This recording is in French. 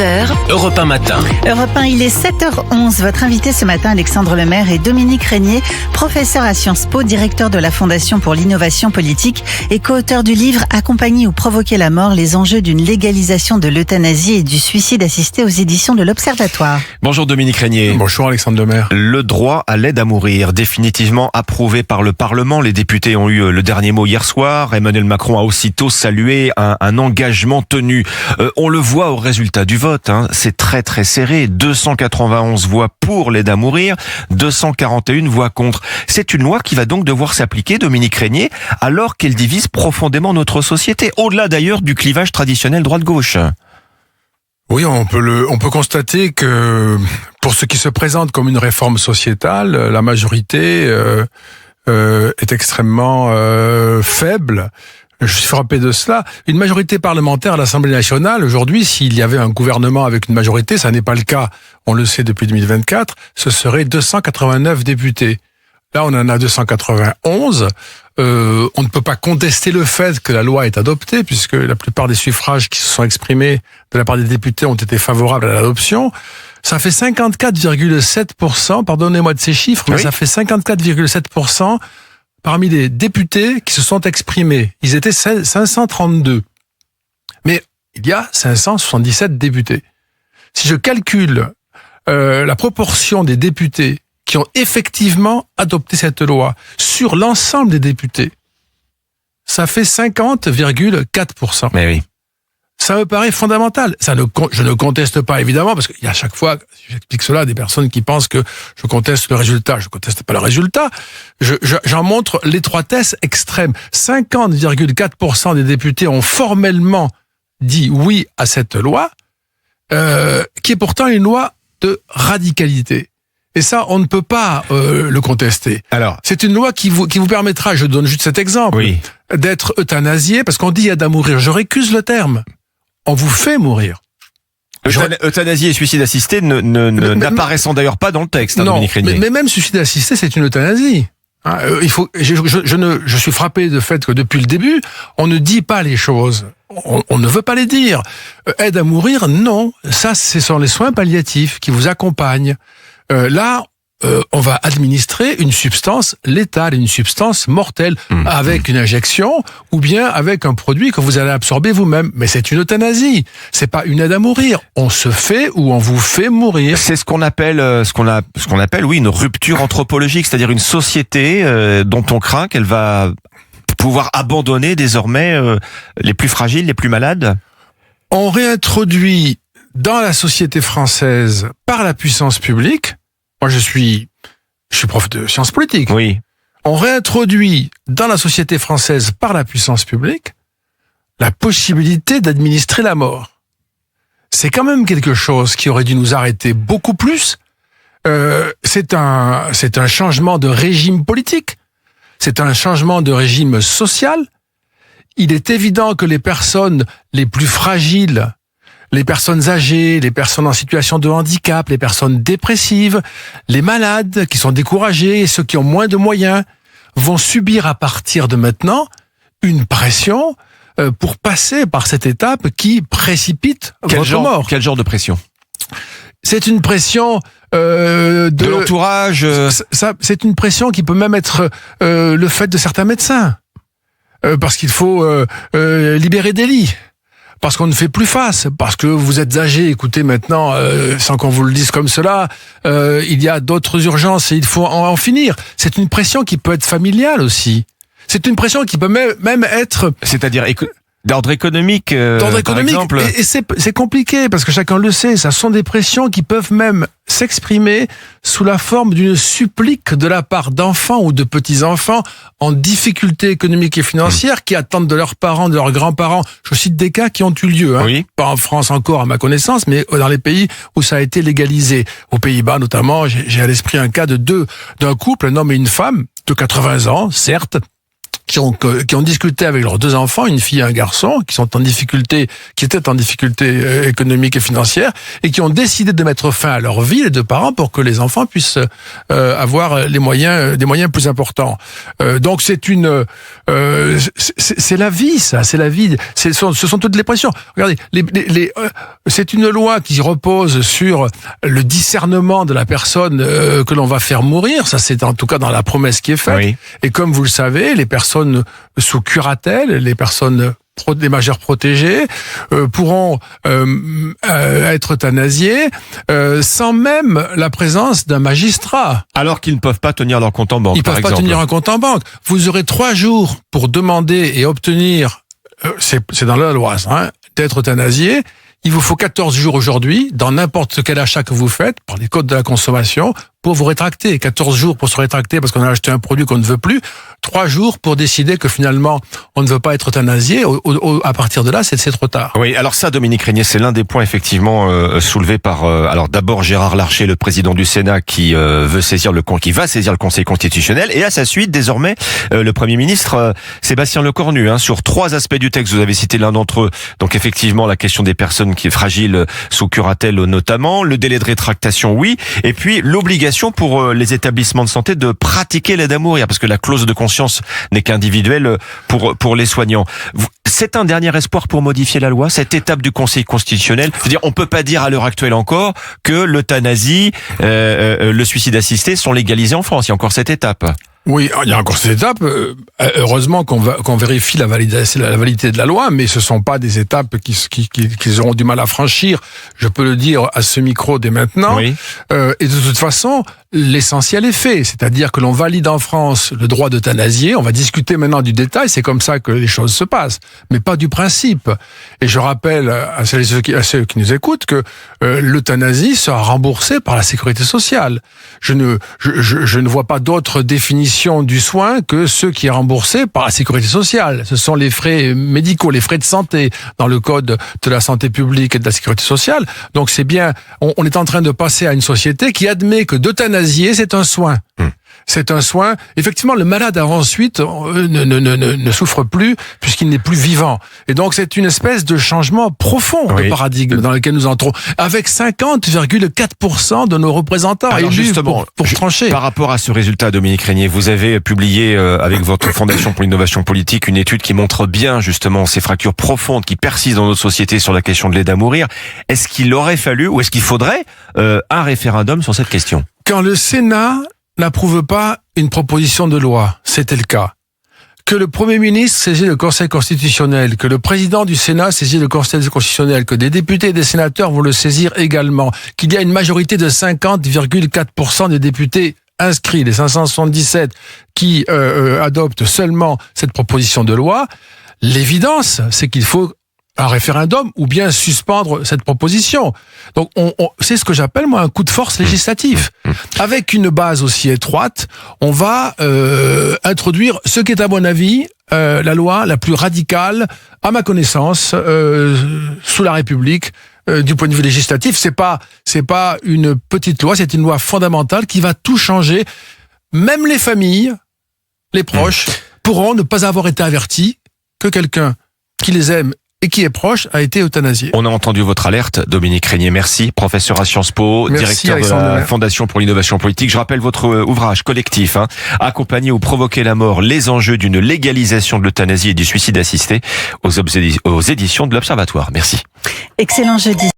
9h, Europe 1 matin. Europe 1, il est 7h11. Votre invité ce matin, Alexandre Lemaire, est Dominique Régnier, professeur à Sciences Po, directeur de la Fondation pour l'innovation politique et co-auteur du livre « Accompagner ou provoquer la mort, les enjeux d'une légalisation de l'euthanasie et du suicide assisté » aux éditions de l'Observatoire. Bonjour Dominique Régnier. Bonjour Alexandre Lemaire. Le droit à l'aide à mourir, définitivement approuvé par le Parlement. Les députés ont eu le dernier mot hier soir. Emmanuel Macron a aussitôt salué un engagement tenu. On le voit au résultat du vote, c'est très très serré. 291 voix pour l'aide à mourir, 241 voix contre. C'est une loi qui va donc devoir s'appliquer, Dominique Régnier, alors qu'elle divise profondément notre société, au-delà d'ailleurs du clivage traditionnel droite-gauche. Oui, on peut constater que pour ce qui se présente comme une réforme sociétale, la majorité est extrêmement faible. Je suis frappé de cela. Une majorité parlementaire à l'Assemblée nationale, aujourd'hui, s'il y avait un gouvernement avec une majorité, ça n'est pas le cas, on le sait depuis 2024, ce serait 289 députés. Là, on en a 291. On ne peut pas contester le fait que la loi est adoptée, puisque la plupart des suffrages qui se sont exprimés de la part des députés ont été favorables à l'adoption. Ça fait 54,7%, pardonnez-moi de ces chiffres, mais ça fait 54,7% parmi les députés qui se sont exprimés. Ils étaient 532. Mais il y a 577 députés. Si je calcule la proportion des députés qui ont effectivement adopté cette loi sur l'ensemble des députés, ça fait 50,4%. Mais oui. Ça me paraît fondamental. Je ne conteste pas, évidemment, parce qu'il y a à chaque fois, j'explique cela, des personnes qui pensent que je conteste le résultat. Je conteste pas le résultat. J'en montre l'étroitesse extrême. 50,4% des députés ont formellement dit oui à cette loi, qui est pourtant une loi de radicalité. Et ça, on ne peut pas le contester. Alors, c'est une loi qui vous permettra, je donne juste cet exemple, d'être euthanasié, parce qu'on dit aide à mourir. Je récuse le terme. On vous fait mourir. Euthanasie et suicide assisté n'apparaissant d'ailleurs pas dans le texte, Dominique Régnier. Mais même suicide assisté, c'est une euthanasie. Je suis frappé de fait que depuis le début, on ne dit pas les choses. On ne veut pas les dire. Aide à mourir, non. Ça, ce sont les soins palliatifs qui vous accompagnent. Là, on va administrer une substance létale, une substance mortelle, avec une injection ou bien avec un produit que vous allez absorber vous-même. Mais c'est une euthanasie. C'est pas une aide à mourir. On se fait ou on vous fait mourir. C'est ce qu'on appelle, une rupture anthropologique, c'est-à-dire une société dont on craint qu'elle va pouvoir abandonner désormais les plus fragiles, les plus malades. On réintroduit dans la société française par la puissance publique. Moi, je suis prof de sciences politiques. Oui. On réintroduit dans la société française par la puissance publique la possibilité d'administrer la mort. C'est quand même quelque chose qui aurait dû nous arrêter beaucoup plus. C'est un changement de régime politique. C'est un changement de régime social. Il est évident que les personnes les plus fragiles, les personnes âgées, les personnes en situation de handicap, les personnes dépressives, les malades qui sont découragés et ceux qui ont moins de moyens vont subir à partir de maintenant une pression pour passer par cette étape qui précipite votre mort. Quel genre de pression ? C'est une pression de l'entourage. C'est une pression qui peut même être le fait de certains médecins. Parce qu'il faut libérer des lits. Parce qu'on ne fait plus face, parce que vous êtes âgé, écoutez maintenant, sans qu'on vous le dise comme cela, il y a d'autres urgences et il faut en finir. C'est une pression qui peut être familiale aussi. C'est une pression qui peut même être... C'est-à-dire d'ordre économique, par exemple. Et c'est compliqué, parce que chacun le sait, ça sont des pressions qui peuvent même s'exprimer sous la forme d'une supplique de la part d'enfants ou de petits-enfants en difficulté économique et financière qui attendent de leurs parents, de leurs grands-parents. Je cite des cas qui ont eu lieu, pas en France encore à ma connaissance, mais dans les pays où ça a été légalisé. Aux Pays-Bas notamment, j'ai à l'esprit un cas d'un couple, un homme et une femme de 80 ans, certes, qui ont discuté avec leurs 2 enfants, une fille et un garçon, qui étaient en difficulté économique et financière, et qui ont décidé de mettre fin à leur vie, les 2 parents, pour que les enfants puissent avoir des moyens plus importants. Donc c'est la vie, ça, c'est la vie. Ce sont toutes les pressions. Regardez, c'est une loi qui repose sur le discernement de la personne que l'on va faire mourir. Ça, c'est en tout cas dans la promesse qui est faite. Oui. Et comme vous le savez, les personnes sous curatelle, les personnes des majeurs protégés pourront être euthanasiés sans même la présence d'un magistrat. Alors qu'ils ne peuvent pas tenir leur compte en banque, Ils par peuvent exemple. pas tenir un compte en banque. Vous aurez 3 jours pour demander et obtenir, c'est dans la loi, hein, d'être euthanasié. Il vous faut 14 jours aujourd'hui, dans n'importe quel achat que vous faites, par les codes de la consommation, pour vous rétracter. 14 jours pour se rétracter parce qu'on a acheté un produit qu'on ne veut plus. 3 jours pour décider que finalement, on ne veut pas être euthanasié. À partir de là, c'est trop tard. Oui, alors ça, Dominique Régnier, c'est l'un des points effectivement soulevés par alors d'abord Gérard Larcher, le président du Sénat, qui va saisir le Conseil constitutionnel, et à sa suite désormais le Premier ministre Sébastien Lecornu, sur 3 aspects du texte. Vous avez cité l'un d'entre eux. Donc effectivement, la question des personnes qui est fragile sous curatelle notamment, le délai de rétractation, oui, et puis l'obligation pour les établissements de santé de pratiquer l'aide à mourir, parce que la clause de conscience n'est qu'individuelle pour les soignants. C'est un dernier espoir pour modifier la loi, cette étape du Conseil constitutionnel. Je veux dire, on peut pas dire à l'heure actuelle encore que l'euthanasie, le suicide assisté sont légalisés en France. Il y a encore cette étape. Oui, il y a encore cette étape. Heureusement qu'on vérifie la validité de la loi, mais ce sont pas des étapes qu'ils auront du mal à franchir. Je peux le dire à ce micro dès maintenant. Oui. Et de toute façon, l'essentiel est fait. C'est-à-dire que l'on valide en France le droit d'euthanasier. On va discuter maintenant du détail. C'est comme ça que les choses se passent, mais pas du principe. Et je rappelle à ceux qui nous écoutent que l'euthanasie sera remboursée par la sécurité sociale. Je ne vois pas d'autre définition du soin que ceux qui est remboursé par la sécurité sociale. Ce sont les frais médicaux, les frais de santé dans le code de la santé publique et de la sécurité sociale. Donc c'est bien, on est en train de passer à une société qui admet que d'euthanasier, c'est un soin. C'est un soin. Effectivement, le malade ensuite ne souffre plus puisqu'il n'est plus vivant. Et donc, c'est une espèce de changement profond de paradigme dans lequel nous entrons, avec 50,4% de nos représentants élus justement pour trancher. Par rapport à ce résultat, Dominique Régnier, vous avez publié avec votre Fondation pour l'innovation politique une étude qui montre bien justement ces fractures profondes qui persistent dans notre société sur la question de l'aide à mourir. Est-ce qu'il aurait fallu ou est-ce qu'il faudrait un référendum sur cette question ? Quand le Sénat n'approuve pas une proposition de loi, c'était le cas. Que le Premier ministre saisit le Conseil constitutionnel, que le président du Sénat saisit le Conseil constitutionnel, que des députés et des sénateurs vont le saisir également, qu'il y a une majorité de 50,4% des députés inscrits, les 577 qui adoptent seulement cette proposition de loi, l'évidence, c'est qu'il faut un référendum ou bien suspendre cette proposition. Donc c'est ce que j'appelle moi un coup de force législatif. Avec une base aussi étroite, on va introduire ce qui est à mon avis la loi la plus radicale à ma connaissance sous la République. Du point de vue législatif, c'est pas une petite loi, c'est une loi fondamentale qui va tout changer. Même les familles, les proches pourront ne pas avoir été avertis que quelqu'un qui les aime et qui est proche a été euthanasié. On a entendu votre alerte, Dominique Régnier, merci. Professeur à Sciences Po, directeur de la Fondation pour l'innovation politique. Je rappelle votre ouvrage collectif, Accompagner ou provoquer la mort, les enjeux d'une légalisation de l'euthanasie et du suicide assisté aux éditions de l'Observatoire. Merci. Excellent jeudi.